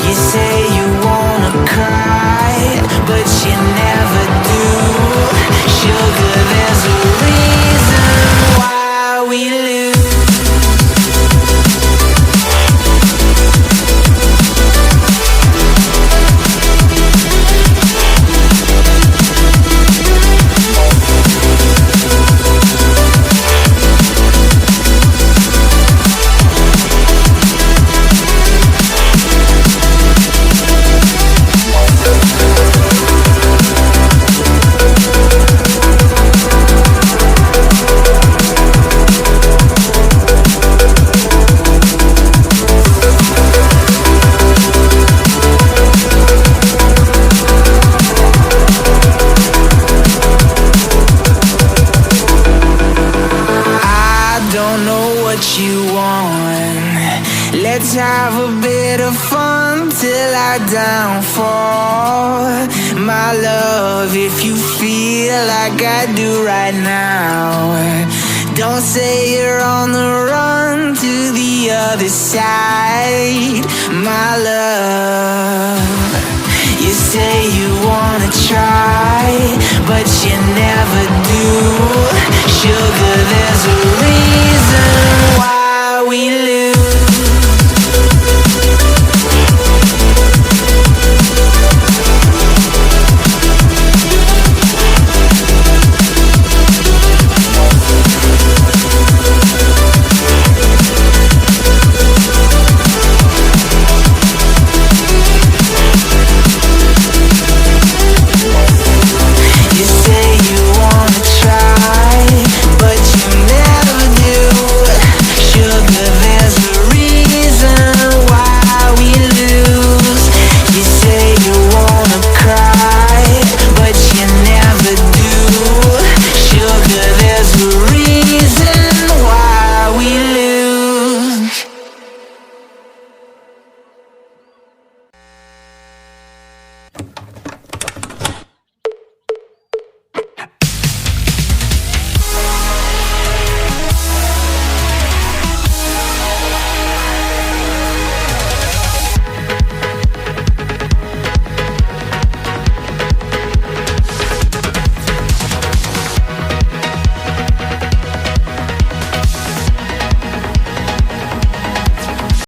You say you wanna cry, but you never do. Sugar, there's a reason why we lose. Don't know what you want. Let's have a bit of fun till I downfall. My love, if you feel like I do right now, don't say you're on the run to the other side. My love, you say you wanna try, but you never do. Sugar, there's a reason why we live.